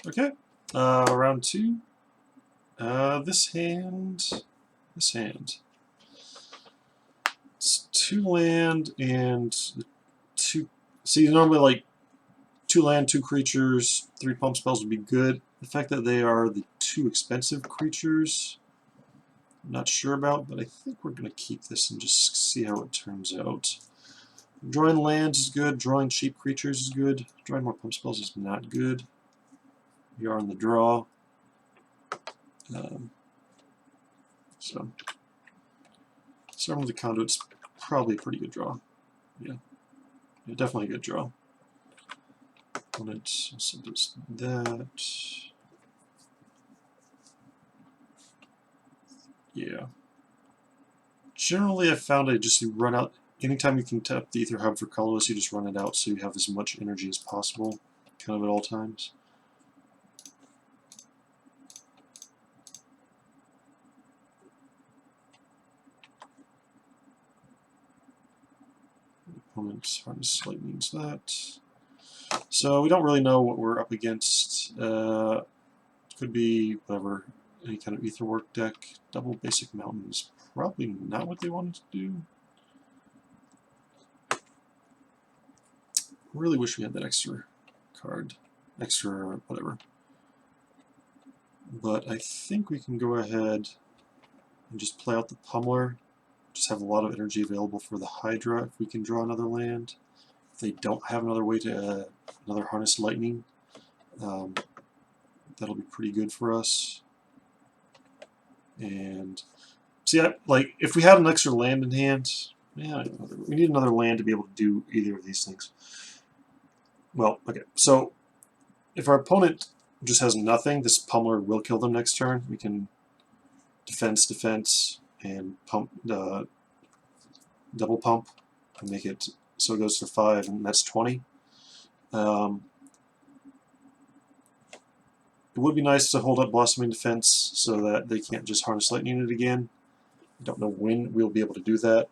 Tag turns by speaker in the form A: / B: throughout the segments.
A: Okay, round 2. This hand. It's 2 land and 2. See, normally like 2 land, 2 creatures, 3 pump spells would be good. The fact that they are the 2 expensive creatures, I'm not sure about, but I think we're going to keep this and just see how it turns out. Drawing lands is good, drawing cheap creatures is good, drawing more pump spells is not good. We are on the draw. So, Storm of the Conduit's probably a pretty good draw. Yeah, definitely a good draw. Opponent also does that. Yeah. Generally, I've found I just run out. Anytime you can tap the Ether Hub for colorless, you just run it out so you have as much energy as possible, kind of at all times. Opponent's Harness Lightning's that. So we don't really know what we're up against. Could be whatever, any kind of Ether Work deck. Double Basic Mountain is probably not what they wanted to do. Really wish we had that extra card, extra whatever. But I think we can go ahead and just play out the Pummeler. Just have a lot of energy available for the Hydra if we can draw another land. If they don't have another way to another Harness Lightning, that'll be pretty good for us. And see, like if we had an extra land in hand, yeah, we need another land to be able to do either of these things. Well, okay, so if our opponent just has nothing, this Pummeler will kill them next turn. We can defense, and pump double pump and make it so it goes to 5, and that's 20. It would be nice to hold up Blossoming Defense so that they can't just Harness Lightning it again. I don't know when we'll be able to do that.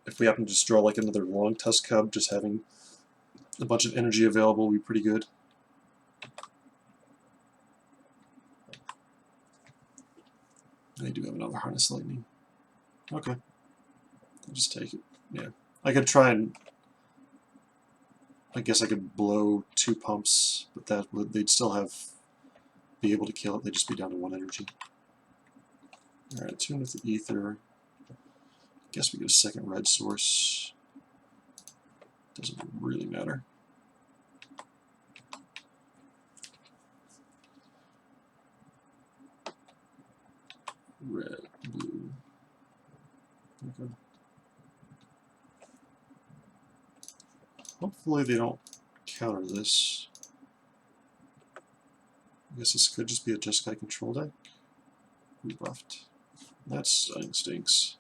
A: If we happen to just draw like another Long Tusk Cub, just having a bunch of energy available would be pretty good. They do have another Harness Lightning. Okay. I'll just take it. Yeah. I could try and... I guess I could blow 2 pumps, but that would, they'd still be able to kill it. They'd just be down to 1 energy. Alright, tune with the Ether. I guess we get a second red source. Doesn't really matter. Red, blue. Okay. Hopefully they don't counter this. I guess this could just be a Jeskai control deck. Rebuffed. That stinks.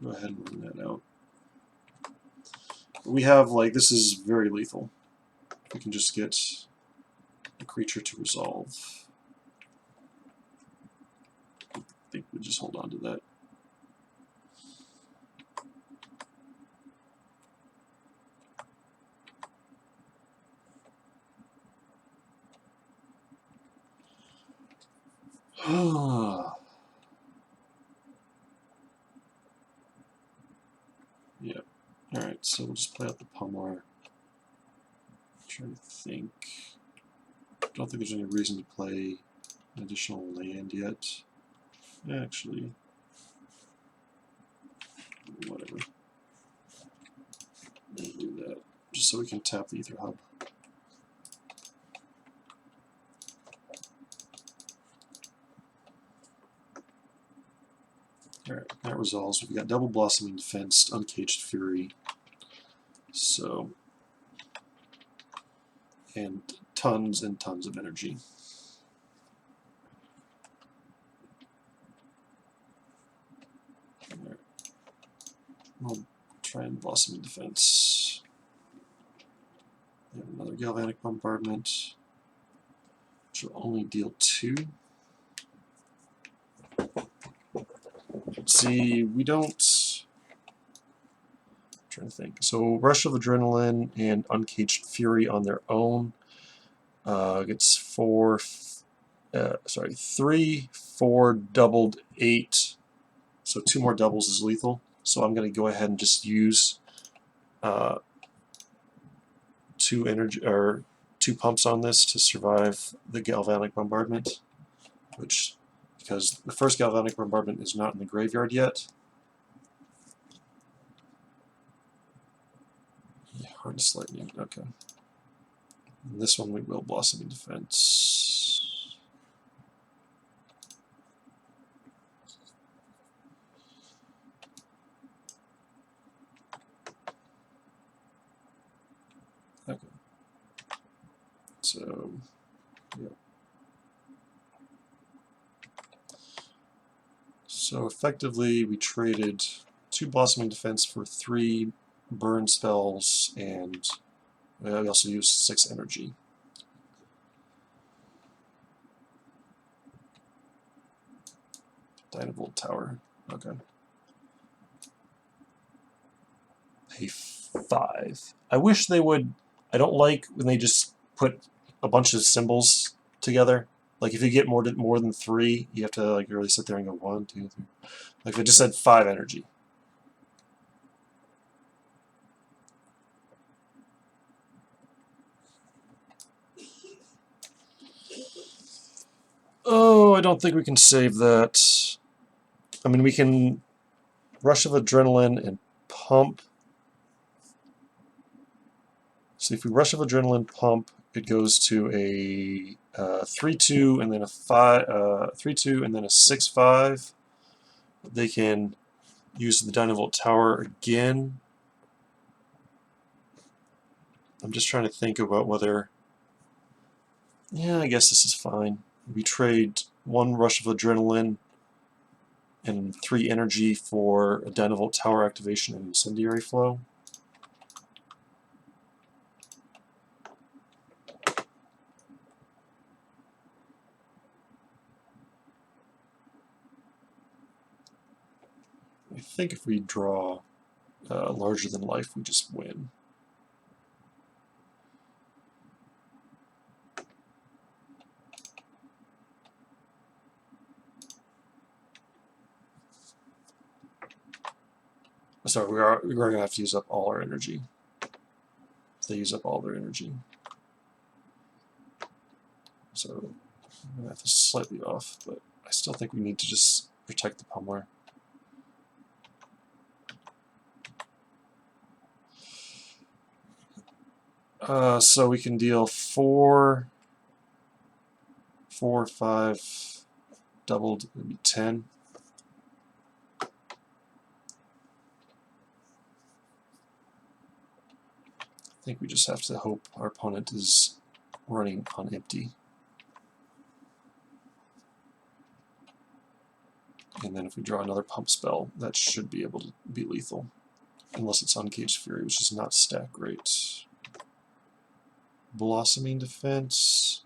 A: Go ahead and run that out. But we have, like, this is very lethal. We can just get a creature to resolve. I think we just hold on to that. Yeah. Alright, so we'll just play out the Pummeler. Trying to think. Don't think there's any reason to play an additional land yet. Actually, whatever. We'll do that just so we can tap the Ether Hub. Alright, that resolves. We've got double Blossoming Defense, Uncaged Fury. So, and tons of energy. Alright. We'll try and Blossoming Defense. We have another Galvanic Bombardment, which will only deal 2. See, we don't... I'm trying to think. So Rush of Adrenaline and Uncaged Fury on their own Gets 3, 4 doubled 8. So 2 more doubles is lethal. So I'm going to go ahead and just use 2 pumps on this to survive the galvanic bombardment, because the first galvanic bombardment is not in the graveyard yet. Harness lightning, okay. And this one we will blossoming defense. Okay. So, yeah. So effectively, we traded 2 blossoming defense for 3 burn spells, and we also used 6 energy. Dynavolt tower. Okay. Pay 5. I wish they would. I don't like when they just put a bunch of symbols together. Like if you get more than 3, you have to like really sit there and go 1, 2, 3. Like if it just said 5 energy. Oh, I don't think we can save that. I mean, we can rush of adrenaline and pump. So if we rush of adrenaline pump, it goes to a 3-2 and then a 3-2 and then a 6-5. They can use the Dynavolt tower again. I'm just trying to think about whether. Yeah, I guess this is fine. We trade 1 rush of adrenaline and 3 energy for a Dynavolt tower activation and incendiary flow. I think if we draw larger than life, we just win. Sorry, we're going to have to use up all our energy. They use up all their energy. So math is slightly off, but I still think we need to just protect the pummeler. So we can deal 4, 5, doubled, would be 10. I think we just have to hope our opponent is running on empty. And then if we draw another pump spell, that should be able to be lethal. Unless it's Uncaged Fury, which is not stat great. Blossoming defense.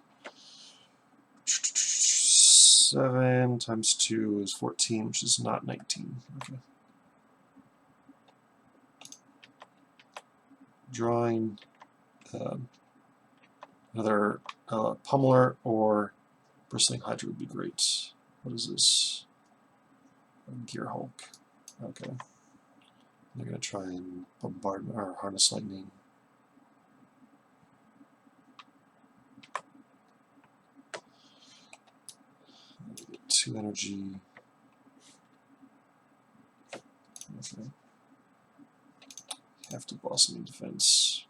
A: 7 times 2 is 14, which is not 19. Okay. Drawing another pummeler or bristling hydra would be great. What is this? Gear Hulk. Okay. They're going to try and bombard or harness lightning. Get 2 energy. Okay. Have to blossoming defense.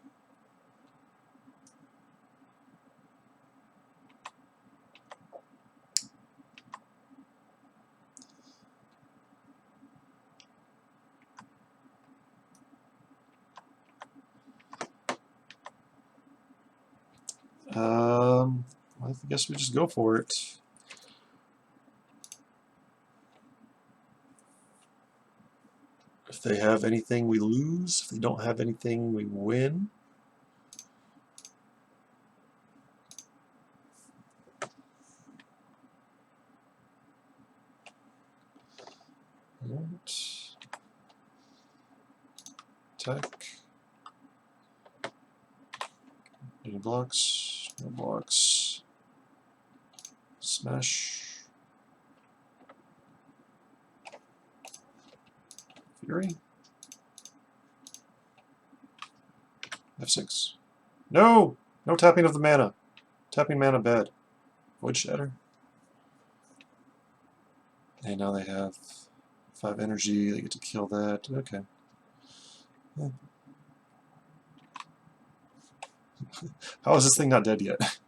A: I guess we just go for it. If they have anything, we lose. If they don't have anything, we win. Right. Attack. Any blocks? No blocks. Smash. Fury. F6. No! No tapping of the mana. Tapping mana bad. Void Shatter. And now they have 5 energy. They get to kill that. Okay. Yeah. How is this thing not dead yet?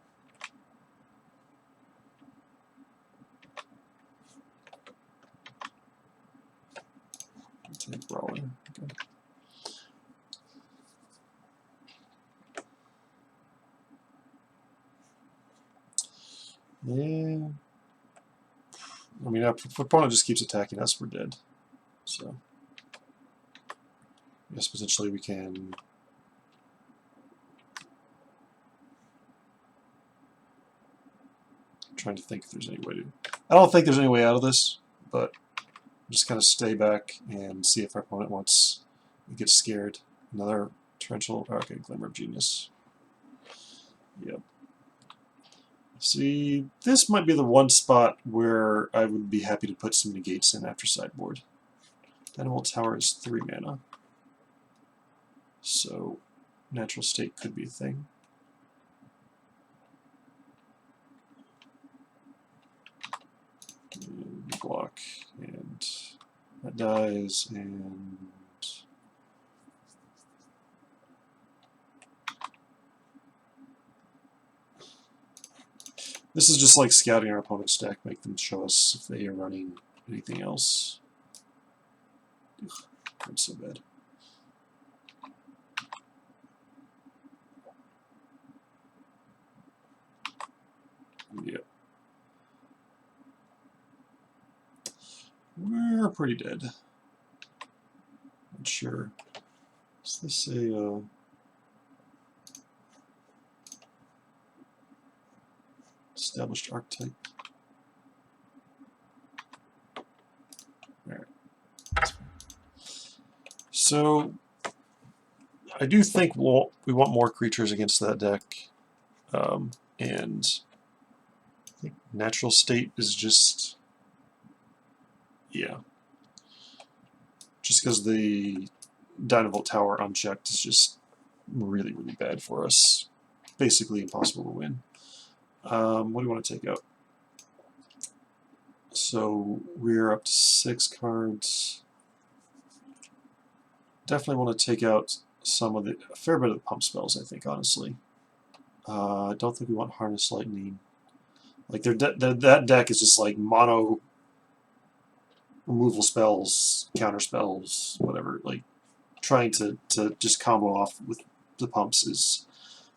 A: Take Brawler. Okay. Yeah. I mean, our opponent just keeps attacking us, we're dead. So, I guess potentially we can. I'm trying to think if there's any way to. I don't think there's any way out of this, but just kind of stay back and see if our opponent gets scared. Another torrential. Okay, Glimmer of Genius. Yep. See, this might be the one spot where I would be happy to put some negates in after sideboard. Dynavolt Tower is 3 mana. So, natural state could be a thing. And block, and that dies, and this is just like scouting our opponent's deck, make them show us if they are running anything else. Ugh, that's so bad. Yep. We're pretty dead. Not sure. Is this a established archetype? Alright. So I do think we want more creatures against that deck. And I think natural state is just, yeah. Just because the Dynavolt Tower unchecked is just really, really bad for us. Basically impossible to win. What do you want to take out? So we're up to 6 cards. Definitely want to take out a fair bit of the pump spells, I think, honestly. I don't think we want Harness Lightning. Like that deck is just like mono removal spells, counter spells, whatever. Like trying to just combo off with the pumps is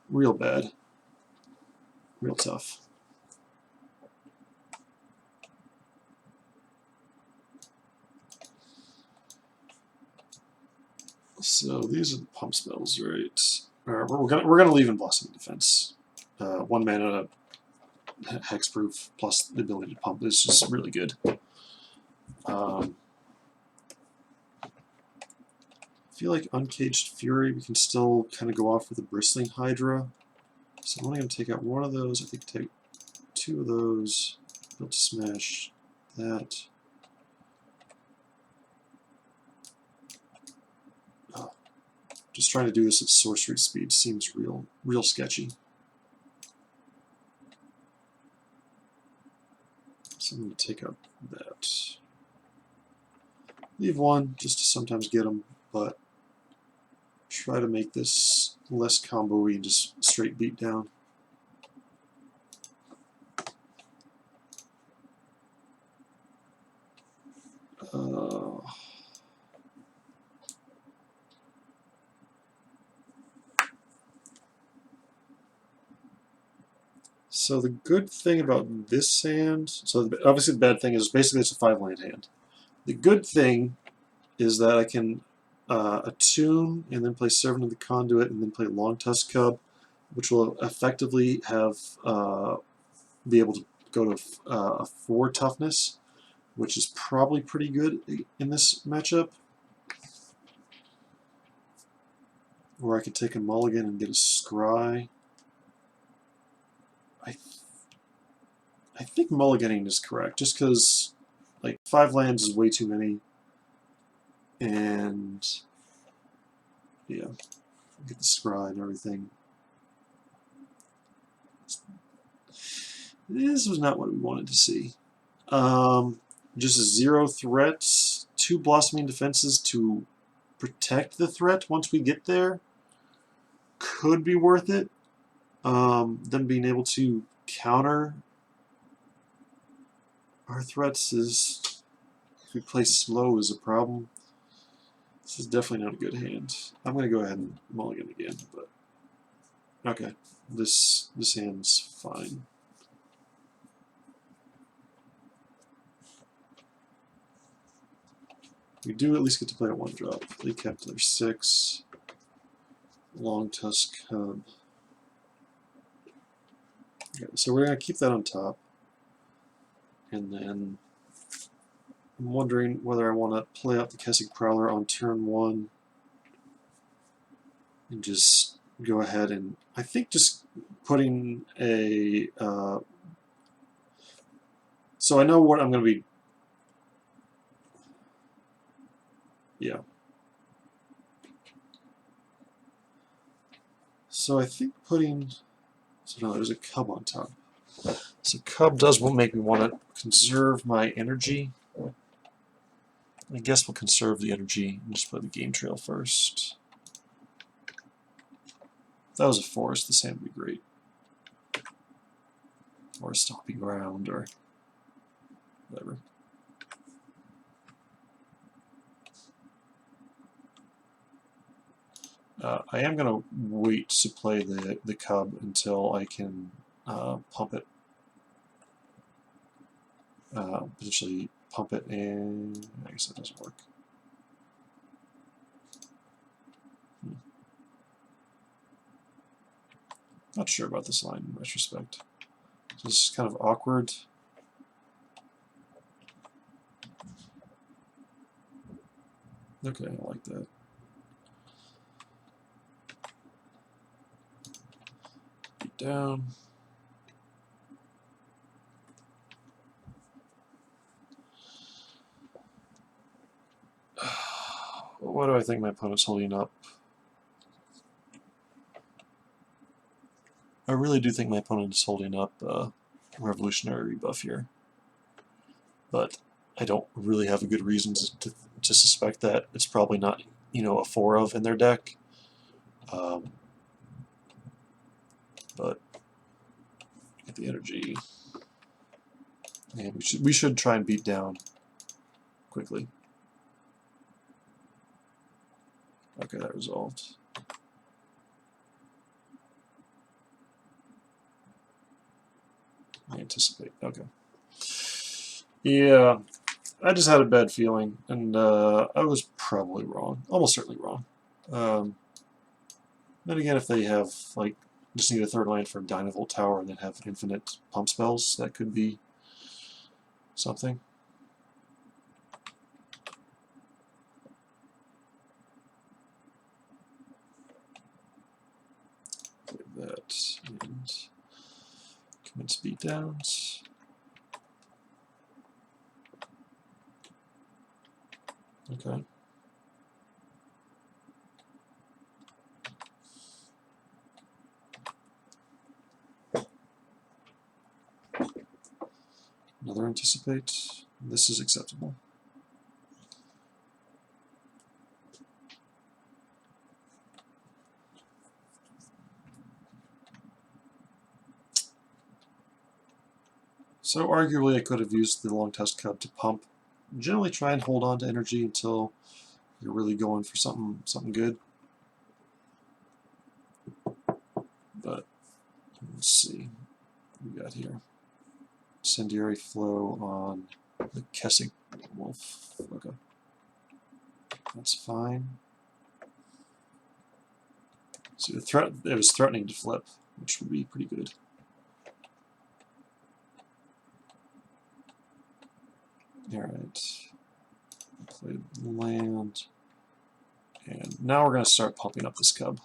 A: real bad, real tough. So these are the pump spells, right? We're gonna leave in Blossoming Defense. 1 mana hexproof plus the ability to pump is just really good. I feel like Uncaged Fury, we can still kind of go off with a Bristling Hydra. So I'm only going to take out 1 of those. I think take 2 of those. Build to smash that. Oh, just trying to do this at sorcery speed seems real sketchy. So I'm going to take out that. Leave 1 just to sometimes get them, but try to make this less combo-y and just straight beat down. So the good thing about this hand, so obviously the bad thing is basically it's a 5-land hand. The good thing is that I can attune and then play Servant of the Conduit and then play Long Tusk Cub, which will effectively have be able to go to a 4 toughness, which is probably pretty good in this matchup. Or I could take a mulligan and get a Scry. I I think mulliganing is correct, just because like 5 lands is way too many, and yeah, get the scry and everything. This was not what we wanted to see. Just 0 threats, 2 blossoming defenses to protect the threat once we get there. Could be worth it. Them being able to counter our threats is, if we play slow, is a problem. This is definitely not a good hand. I'm going to go ahead and mulligan again, but okay, this hand's fine. We do at least get to play a 1-drop. They kept their 6. Long Tusk Cub. Okay, so we're going to keep that on top. And then I'm wondering whether I want to play out the Kessig Prowler on turn 1 and just go ahead and, I think just putting a, so I know what I'm going to be, yeah. So I think putting, so no, there's a Cub on top. So Cub does make me want to conserve my energy. I guess we'll conserve the energy and just play the game trail first. If that was a forest, this hand would be great. Or a stomping ground, or whatever. I am going to wait to play the Cub until I can pump it. Potentially pump it, and I guess that doesn't work. Not sure about this line in retrospect. So this is kind of awkward. Okay, I like that. Beat down. What do I think my opponent's holding up? I really do think my opponent is holding up Revolutionary Rebuff here. But I don't really have a good reason to suspect that. It's probably not, you know, a 4 of in their deck. But get the energy. And we should try and beat down quickly. Okay, that resolved. I anticipate. Okay. Yeah, I just had a bad feeling, and I was probably wrong. Almost certainly wrong. Then again, if they have, like, just need a 3rd land for a Dynavolt Tower and then have infinite pump spells, that could be something. That and commence beatdowns. Okay. Another anticipate. This is acceptable. So arguably I could have used the Long Tusk Cub to pump. Generally try and hold on to energy until you're really going for something good. But let's see what we got here. Incendiary Flow on the Kessig Wolf. Okay. That's fine. See, it was threatening to flip, which would be pretty good. Alright. Play land. And now we're going to start pumping up this Cub.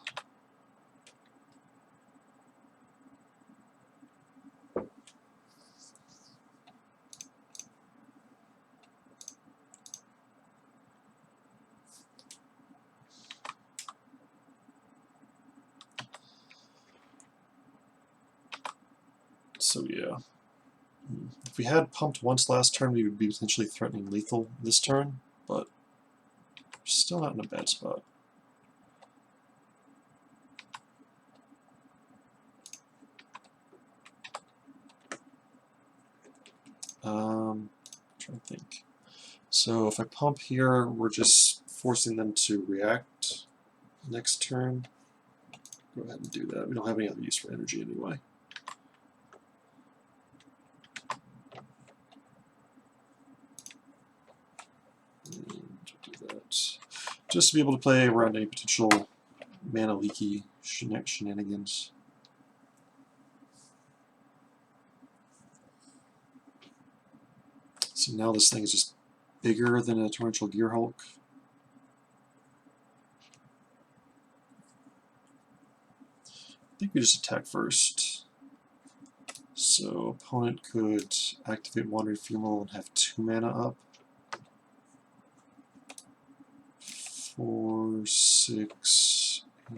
A: So yeah. If we had pumped once last turn, we would be potentially threatening lethal this turn, but we're still not in a bad spot. Trying to think. So if I pump here, we're just forcing them to react next turn. Go ahead and do that. We don't have any other use for energy anyway. And do that. Just to be able to play around any potential mana leaky shenanigans. So now this thing is just bigger than a Torrential Gearhulk. I think we just attack first. So opponent could activate Wandering Funeral and have 2 mana up. 4, 6, I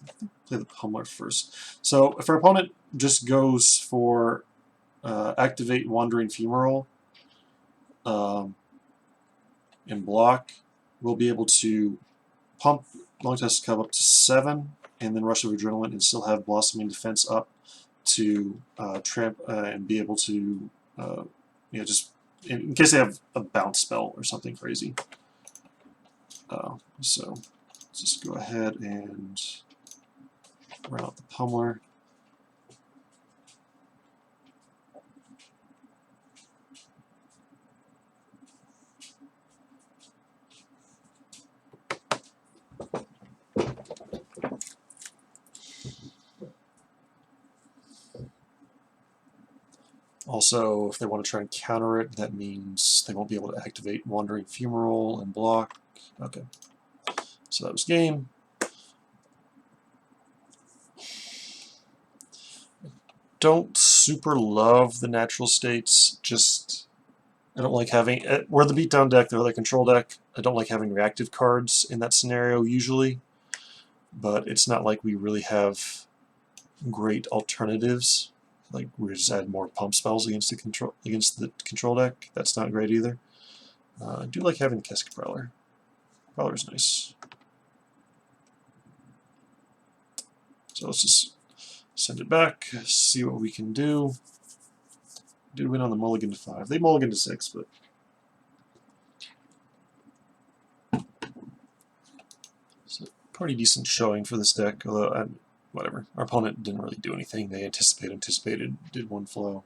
A: think play the Pummeler first. So if our opponent just goes for activate Wandering Funeral and block, we'll be able to pump Long Tusk Cub up to 7 and then Rush of Adrenaline and still have Blossoming Defense up to tramp and be able to you know, just in case they have a bounce spell or something crazy. So let's just go ahead and run out the Pummeler. Also, if they want to try and counter it, that means they won't be able to activate Wandering Funeral and block. Okay, so that was game. Don't super love the natural states, just I don't like having, we're the beatdown deck, they're the control deck. I don't like having reactive cards in that scenario usually, but it's not like we really have great alternatives. Like we just add more pump spells against the control deck. That's not great either. I do like having the Casket Prowler. Prowler's nice. So let's just send it back, see what we can do. Did win on the mulligan to 5. They mulligan to 6, but it's a pretty decent showing for this deck, although whatever. Our opponent didn't really do anything. They anticipated, did one flow.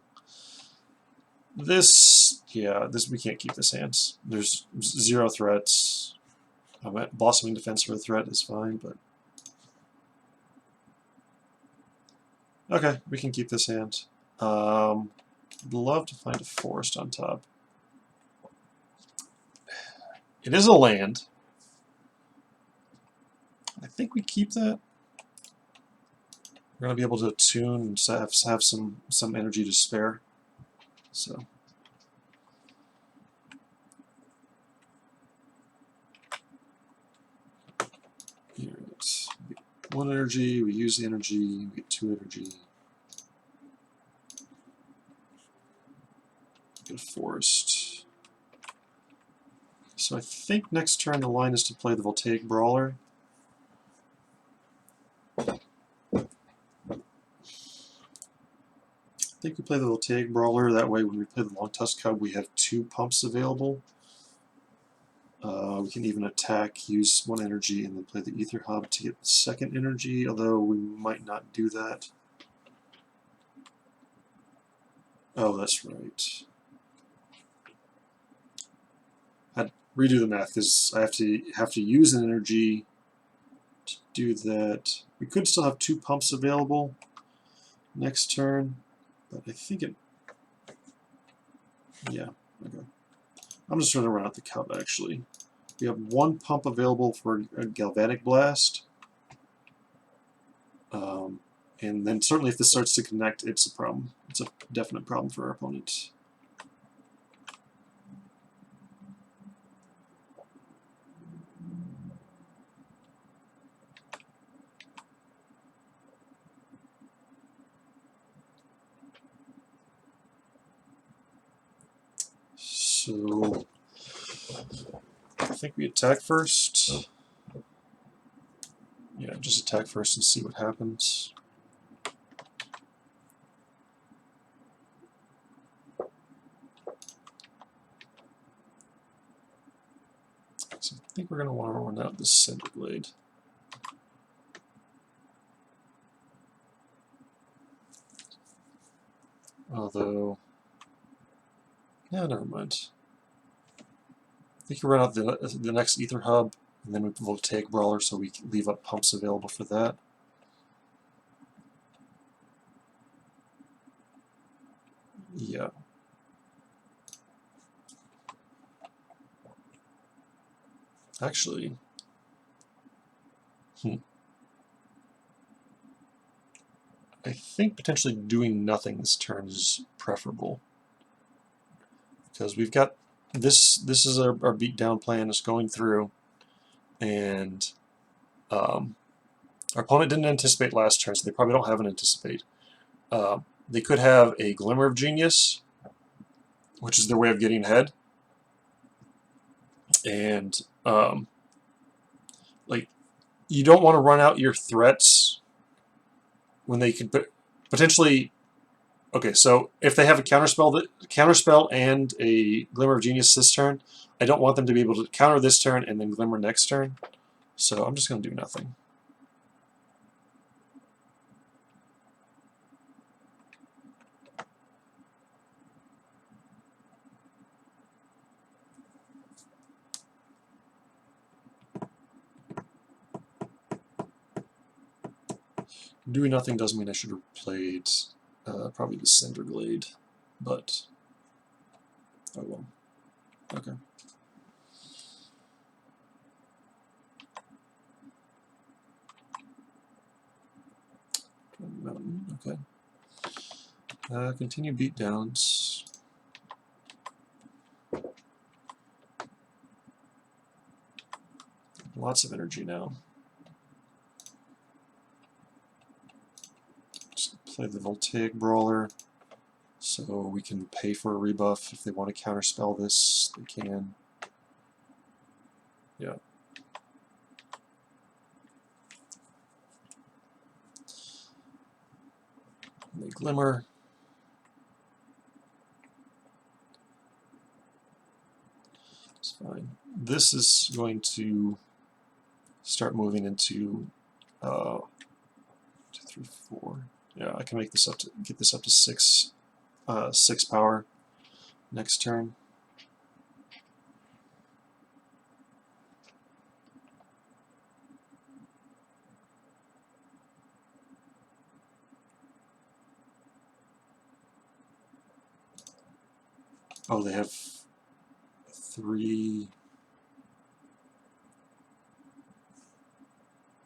A: This, yeah, this we can't keep this hands. There's 0 threats. Blossoming Defense for a threat is fine, but okay, we can keep this hand. I'd love to find a forest on top. It is a land. I think we keep that. We're going to be able to tune and have some energy to spare. So here it's 1 energy, we use the energy, we get 2 energy. Get a forest. So I think next turn the line is to play the Voltaic Brawler. I think we play the Voltaic Brawler, that way when we play the Long Tusk Cub we have 2 pumps available. We can even attack, use 1 energy, and then play the Ether Hub to get the 2nd energy, although we might not do that. Oh, that's right. I'd redo the math because I have to use an energy to do that. We could still have 2 pumps available next turn, but I think it. Yeah, okay. I'm just going to run out the Cub actually. We have 1 pump available for a Galvanic Blast. And then certainly if this starts to connect, it's a problem. It's a definite problem for our opponent. So I think we attack first. Yeah, just attack first and see what happens. So I think we're going to want to run out this Cinder Blade. Although, yeah, never mind. We can run out the next Ether Hub, and then we'll take Brawler so we can leave up pumps available for that. Yeah. Actually, I think potentially doing nothing this turn is preferable. Because we've got this is our beatdown plan is going through, and our opponent didn't anticipate last turn, so they probably don't have an anticipate. They could have a Glimmer of Genius, which is their way of getting ahead, and like, you don't want to run out your threats when they could potentially. Okay, so if they have a counterspell and a Glimmer of Genius this turn, I don't want them to be able to counter this turn and then Glimmer next turn. So I'm just going to do nothing. Doing nothing doesn't mean I should have played probably the Cinder Glade, but oh well. Okay. Mountain, okay. Continue beatdowns. Lots of energy now. Just play the Voltaic Brawler, so we can pay for a rebuff. If they want to counterspell this, they can. Yeah. And they Glimmer. It's fine. This is going to start moving into 2, 3, 4. Yeah, I can make this up to get this up to 6 power next turn. Oh, they have 3.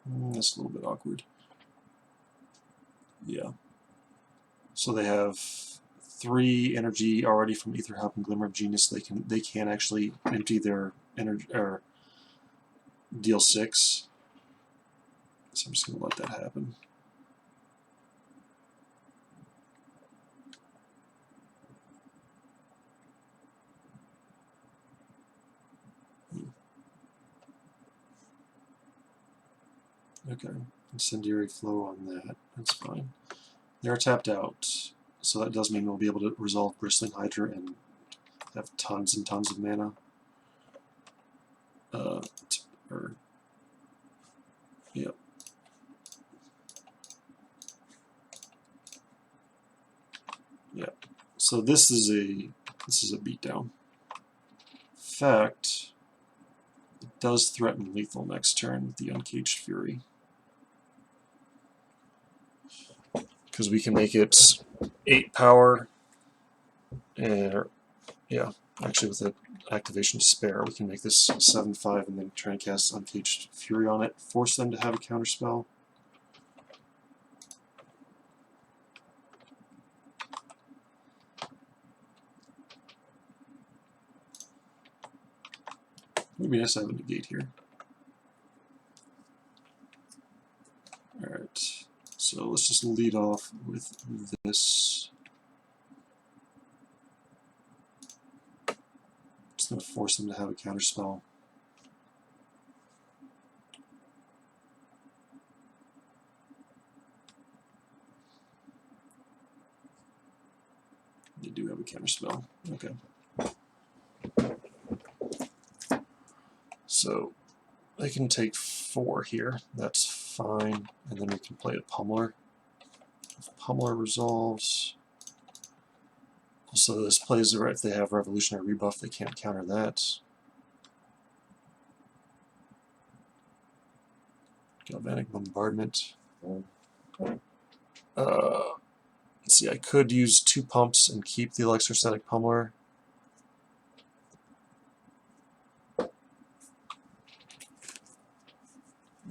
A: That's a little bit awkward. Yeah. So they have 3 energy already from Ether Hub and Glimmer of Genius. They can actually empty their energy or deal 6. So I'm just going to let that happen. Okay, incendiary flow on that. That's fine. They're tapped out, so that does mean we'll be able to resolve Bristling Hydra and have tons and tons of mana. Yep. Yep. So this is a beatdown. In fact, it does threaten lethal next turn with the Uncaged Fury. Because we can make it 8 power, and yeah, actually with the activation to spare, we can make this 7/5 and then try and cast Uncaged Fury on it, force them to have a counterspell. Maybe nice to have a negate here. Alright, so let's just lead off with this. going to force them to have a counterspell. They do have a counterspell. Okay. So they can take 4 here. That's fine. And then we can play a Pummeler. If Pummeler resolves. Also, this plays if they have Revolutionary Rebuff, they can't counter that. Galvanic Bombardment. Let's see, I could use 2 pumps and keep the Electrostatic Pummeler.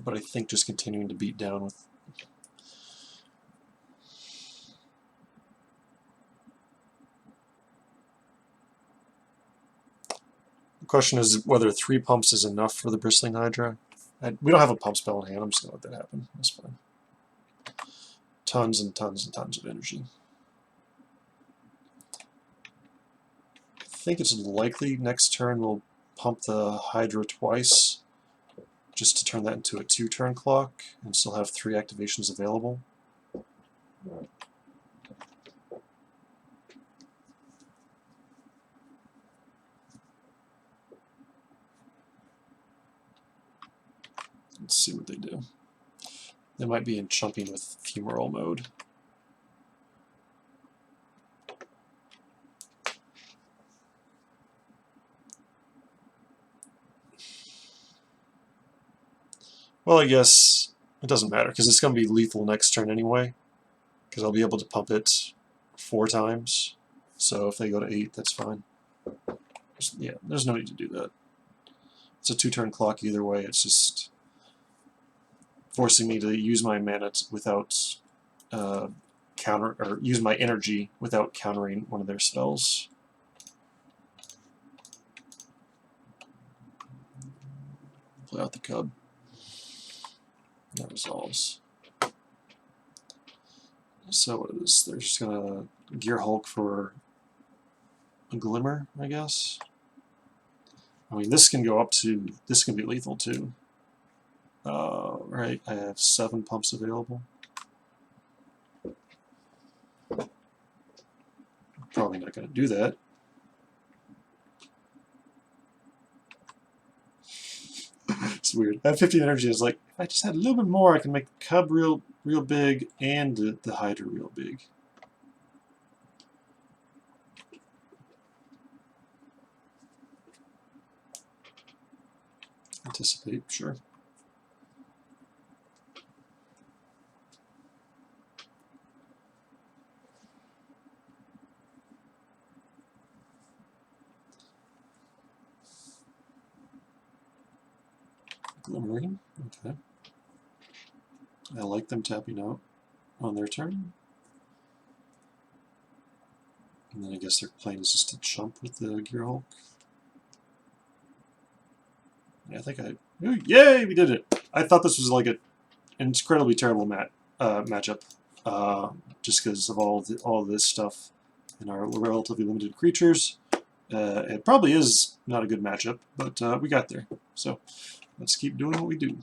A: But I think just continuing to beat down with... The question is whether 3 pumps is enough for the Bristling Hydra. We don't have a pump spell in hand, I'm just going to let that happen. That's fine. Tons and tons and tons of energy. I think it's likely next turn we'll pump the Hydra twice, just to turn that into a 2-turn clock, and still have 3 activations available. Let's see what they do. They might be in chumping with Fumarole mode. Well, I guess it doesn't matter, because it's going to be lethal next turn anyway, because I'll be able to pump it 4 times. So if they go to 8, that's fine. Yeah, there's no need to do that. It's a 2-turn clock either way, it's just forcing me to use my mana without use my energy without countering one of their spells. Play out the Cub. That resolves. So what is they're just gonna Gear Hulk for a Glimmer, I guess. I mean, this can go up to, this can be lethal too. Right, I have 7 pumps available. Probably not going to do that. It's weird. I have 15 energy. It's like, if I just had a little bit more, I can make the Cub real big and the Hydra real big. Anticipate, sure. Glimmering, okay. I like them tapping out on their turn. And then I guess their plan is just to chump with the Gear Hulk. Yeah, I think ooh, yay, we did it! I thought this was like an incredibly terrible matchup, just because of all this stuff and our relatively limited creatures. It probably is not a good matchup, but we got there. So let's keep doing what we do.